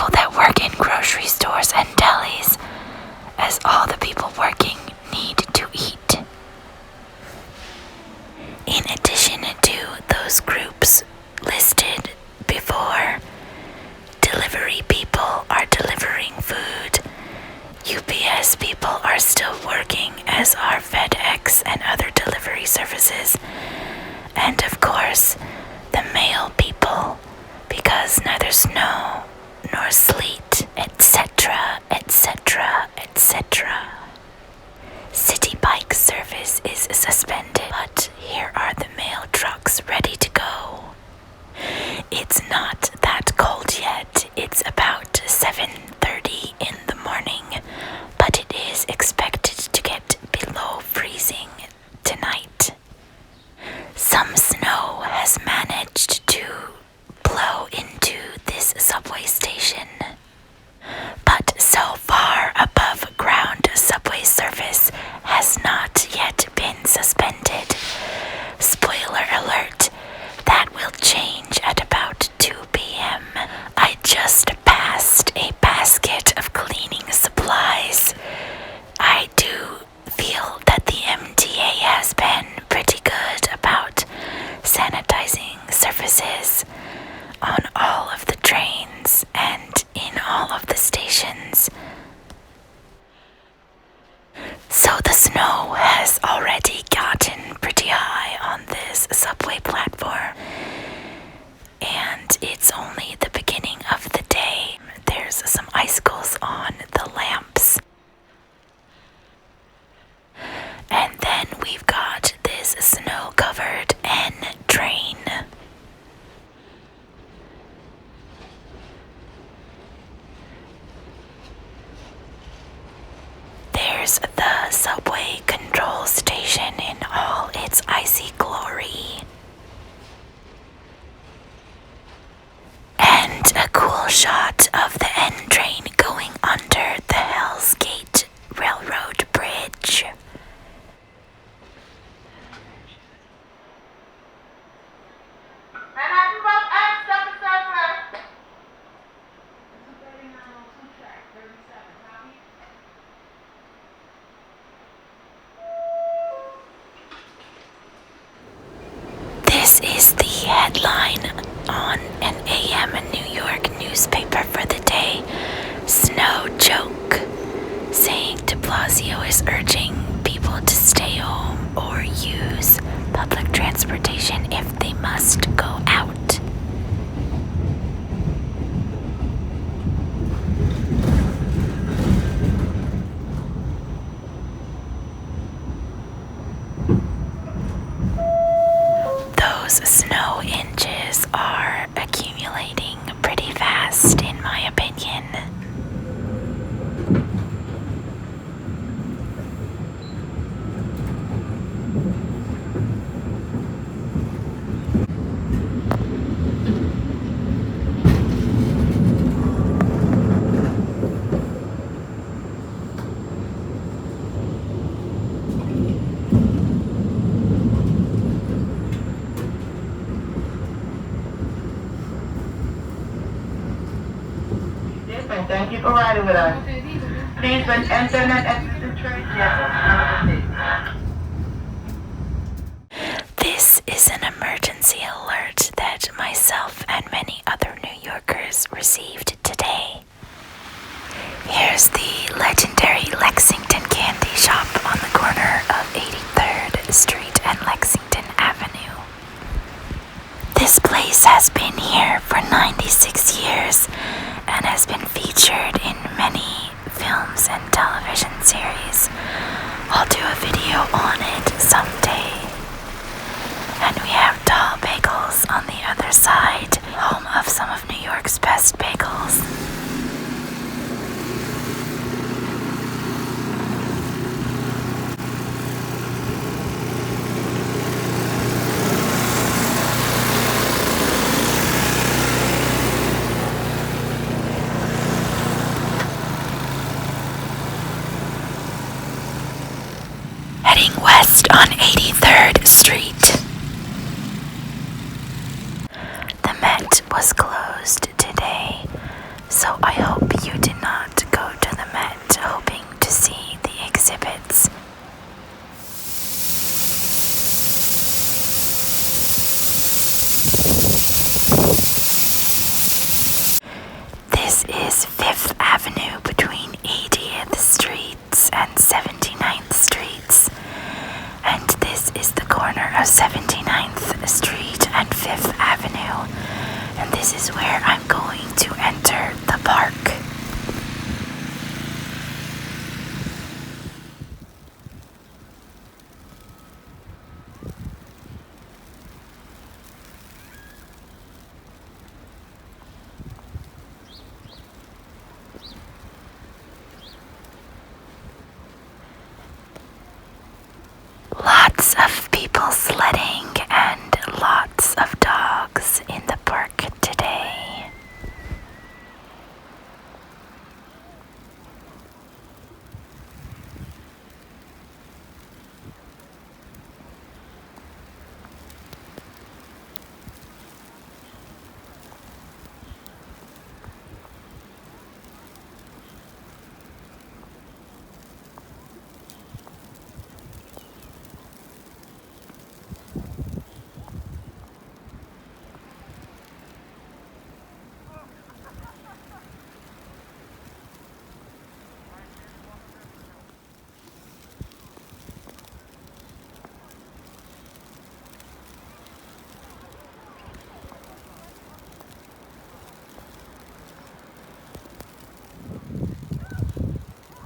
people that work in grocery stores and delis, as all the people working need to eat. In addition to those groups listed before, delivery people are delivering food. UPS people are still working, as are FedEx and other delivery services. And of course, the mail people, because neither snow nor sleet, etc., etc., etc. City bike service is suspended, but here are the mail trucks ready to go. It's not that cold yet. It's about 7:30 in the morning, but it is expected to get below freezing tonight. Some snow has managed to blow into this subway station, but so far above ground subway service has not yet been suspended. Spoiler alert, that will change at about 2 p.m. I just passed a basket of cleaning supplies. I do feel that the MTA has been pretty good about sanitizing surfaces on all of the trains and in all of the stations. So the snow has already gotten pretty high on this subway platform, and it's only the beginning of the day. There's some icicles on the lamps. And then we've got this snow-covered N train. There's the subway control station in all its icy glory. And a cool shot of the N train going under the Hell's Gate Railroad Bridge. This is the headline on an AM New York newspaper for the day. Snow joke, saying de Blasio is urging people to stay home or use public transportation if they must go out. Those snow inches are accumulating pretty fast, in my opinion. Thank you for riding with us. Please, when internet exits the train, This is an emergency alert that myself and many other New Yorkers received today. Here's the legendary Lexington candy shop on the corner of 83rd Street and Lexington Avenue. This place has been here for 96 years and has been featured in many films and television series. I'll do a video on it someday. And we have Tall Bagels on the other side, home of some of New York's best bagels. Heading west on 83rd Street. The Met was closed today, so I I hope you did not go to the Met hoping to see the exhibits. This is 5th Avenue between 80th Streets and 79th Streets. And this is the corner of 79th Street and 5th Avenue. And this is where I'm going to enter the park. Lots of people sledding and lots of dogs in the park today.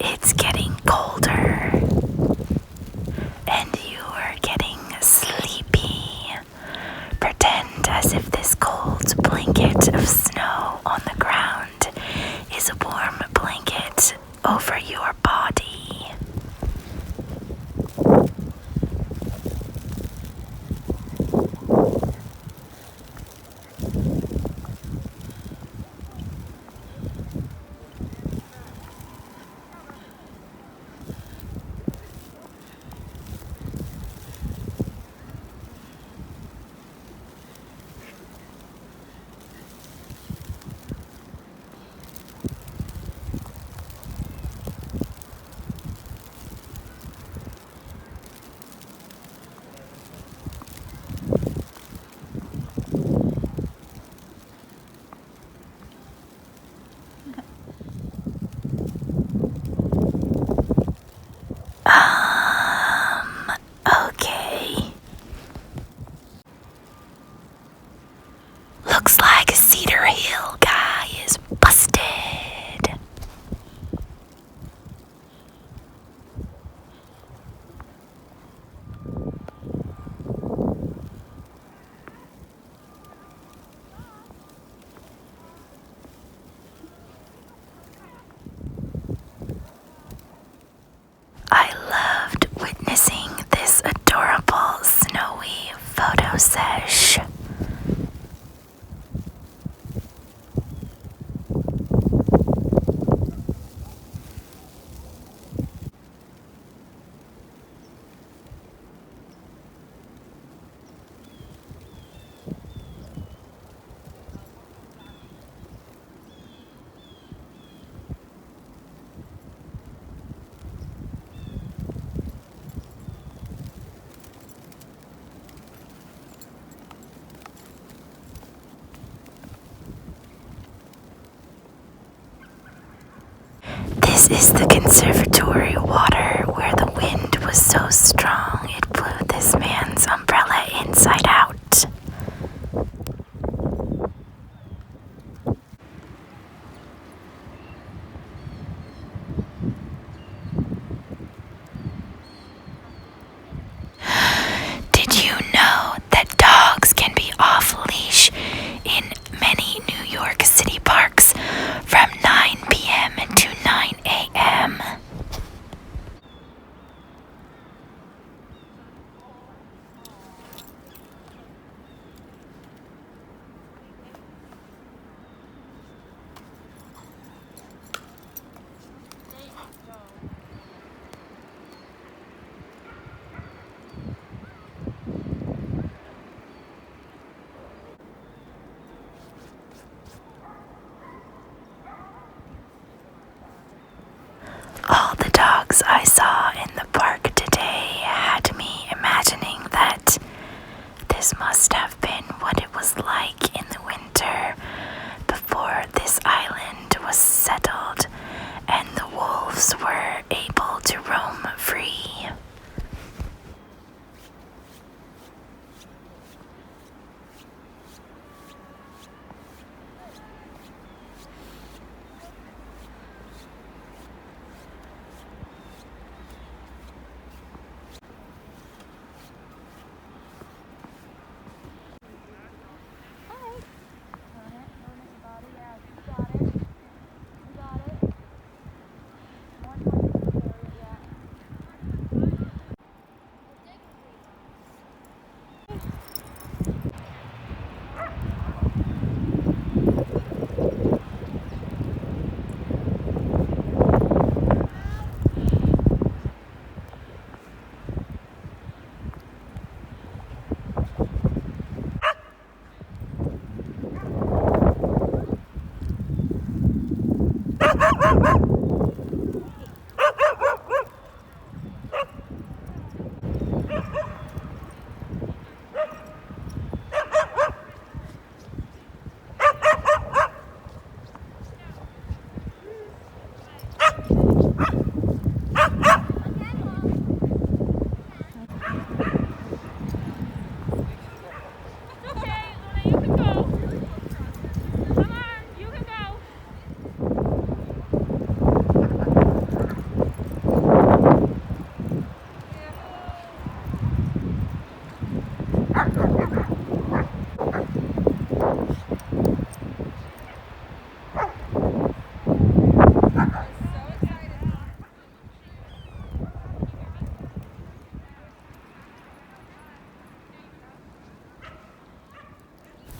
It's getting colder, and you're getting sleepy. Pretend as if this cold blanket of snow on the ground is a warm blanket over your body. Okay. Looks like Cedar Hill guy is busted. I loved witnessing this adorable snowy photo sesh. This is the conservatory water where the wind was so strong it blew this man's umbrella inside out. Did you know that dogs can be off leash in many New York City parks from 9 p.m. to 9 a.m.?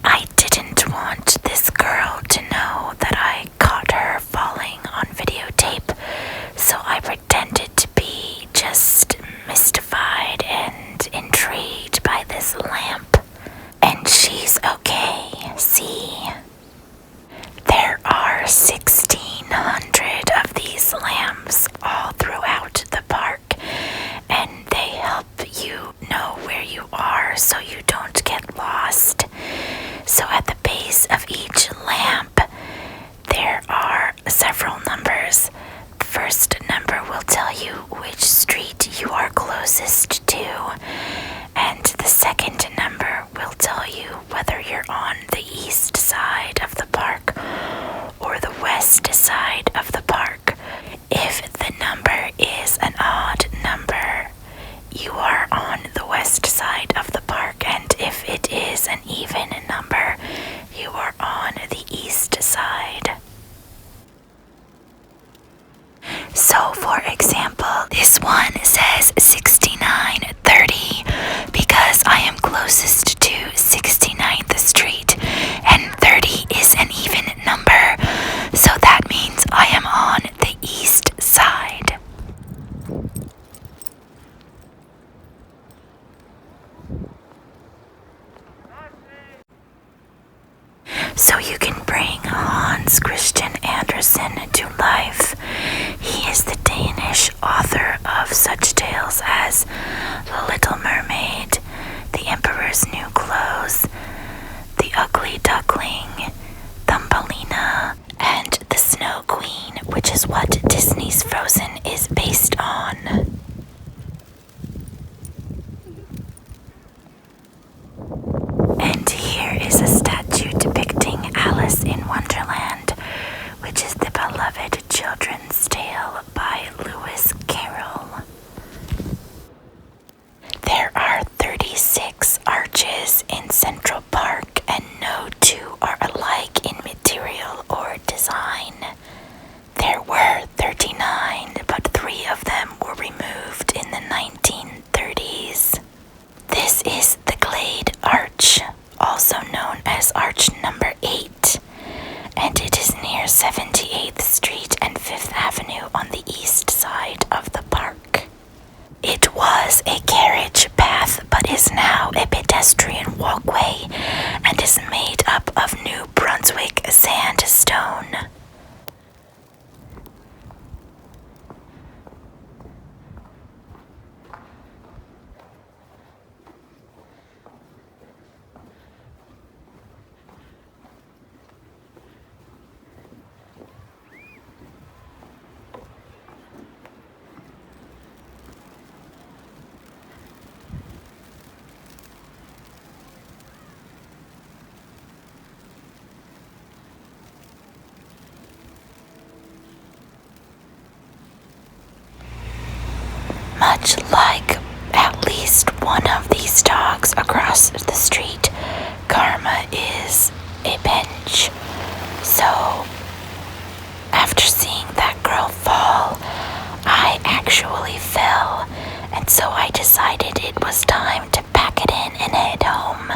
I didn't want this girl to know that I caught her falling on videotape, so I pretended to be just mystified and intrigued by this lamp. And she's okay, see? There are 1,600 of these lamps all throughout the park, and they help you know where you are so you don't get lost. So at the base of each lamp, there are several numbers. The first number will tell you which street you are closest to, and the second number will tell you whether you're on the east side of the park or the west side of the park. If the number is an odd number, you are on the west side of the park, and if it is an even number, you are on the east side. So, for example, this one says 6930 because I am closest to 69th Street, and 30 is an even number, so that means I am on the east side. So you can bring Hans Christian Andersen to life. He is the Danish author of such tales as The Little Mermaid, The Emperor's New Clothes, The Ugly Duckling, Thumbelina, and The Snow Queen, which is what Disney's Frozen is based on. And here is a statue depicting Alice in Wonderland, which is the beloved children's tale by Lewis Carroll. There are 36 arches in Central Park, and no two are alike in material or design. There were 39, but 3 of them were removed in the 1930s. This is the Glade Arch, also known as Arch number 8, and it is near 78th Street and 5th Avenue on the east side of the park. It was a carriage path, but is now a pedestrian walkway and is made up of New Brunswick sandstone. Much like at least one of these dogs across the street, Karma is a bench. So, after seeing that girl fall, I actually fell, and so I decided it was time to pack it in and head home.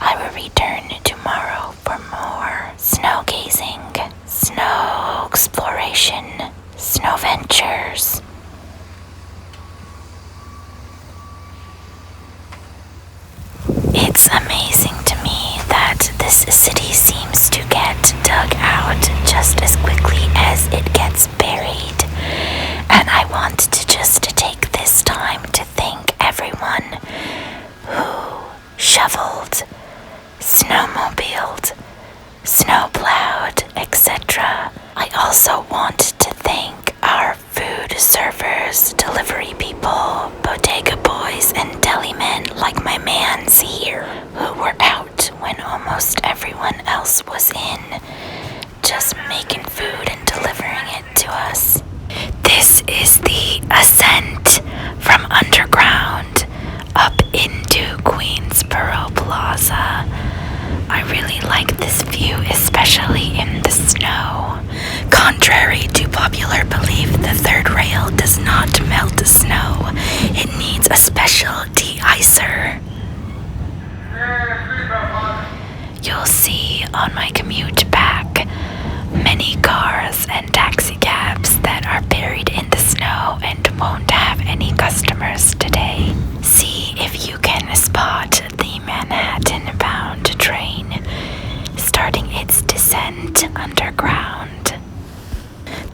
I will return tomorrow for more snow gazing, snow exploration, snow ventures. It's amazing to me that this city seems to get get dug out just as quickly as it gets buried. And I want to just take this time to thank everyone who shoveled, snowmobiled, snowplowed, etc. I also want to thank our food servers, delivery people, bodega boys, and deli men like my mans here, who were out when almost everyone else was in, just making food and delivering it to us. This is the ascent from underground up into Queensboro Plaza. I really like this view, especially in the snow. Contrary to popular belief, the third rail does not melt snow. It needs a special de-icer. You'll see on my commute back many cars and taxi cabs that are buried in the snow and won't have any customers today. See if you can spot the Manhattan-bound train starting its descent underground.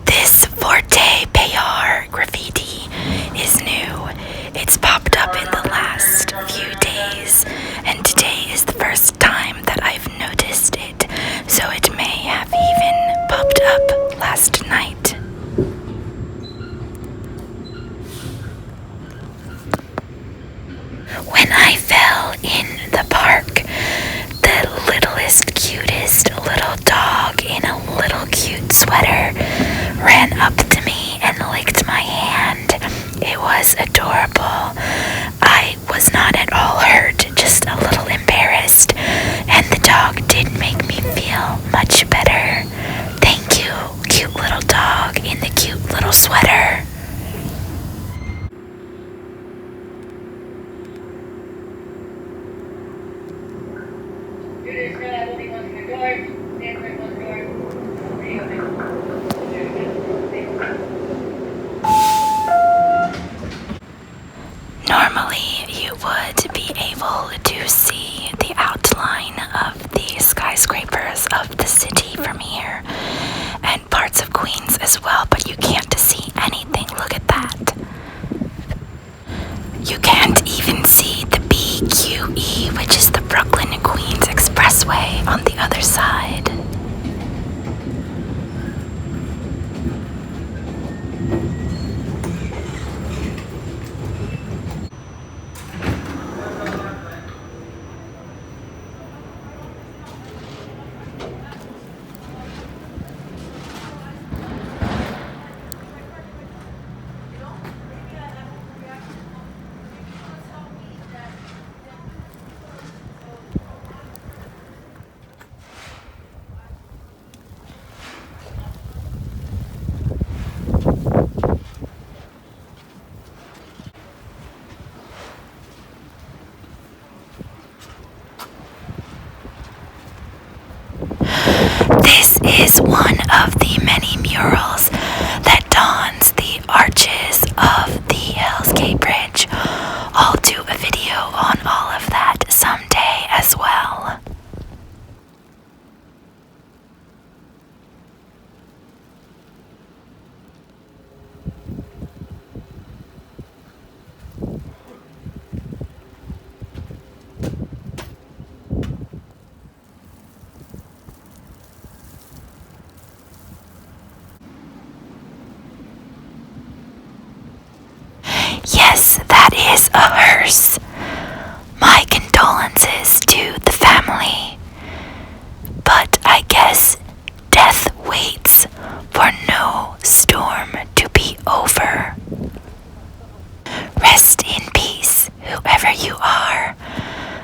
This Forte Payar graffiti is new. It's popped up in the last few days, and today is the first time that I've noticed it, so it may have even popped up last night. When I fell in the park, the littlest, cutest little dog in a little cute sweater ran up to me and licked my hand. It was adorable. I was not at all hurt, just a little embarrassed, and the dog did make me feel much better. Thank you, cute little dog in the cute little sweater. Normally, you would be able to see the outline of the skyscrapers of the city from here, and parts of Queens as well, but you can't see anything. Look at that. You can't even see the BQE, which is the Brooklyn and Queens Expressway, on the other side. This is one of the many murals that dons the arches of the Hell's Gate Bridge. I'll do a video on all of that someday as well. Yes, that is a hearse. My condolences to the family. But I guess death waits for no storm to be over. Rest in peace, whoever you are.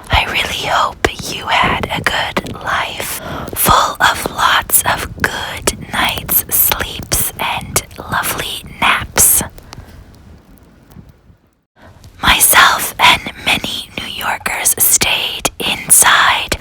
I really hope you had a good life, full of lots of good nights, sleeps, and lovely naps. Myself and many New Yorkers stayed inside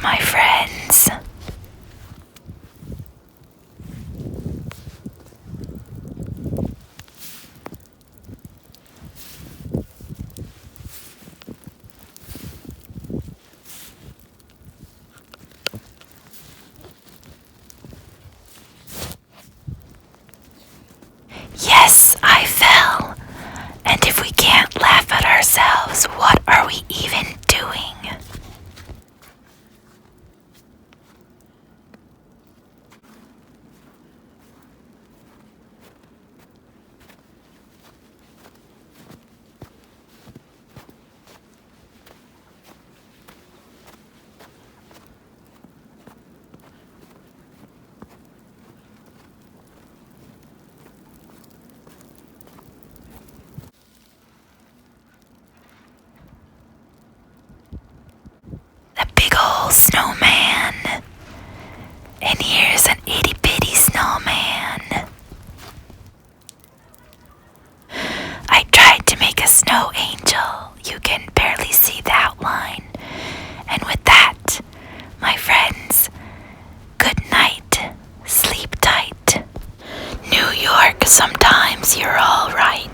my friends. Yes, I fell. And if we can't laugh at ourselves, what are we even doing? A big ol' snowman. And here's an itty bitty snowman. I tried to make a snow angel. You can barely see the outline. And with that, my friends, good night. Sleep tight. New York, sometimes you're alright.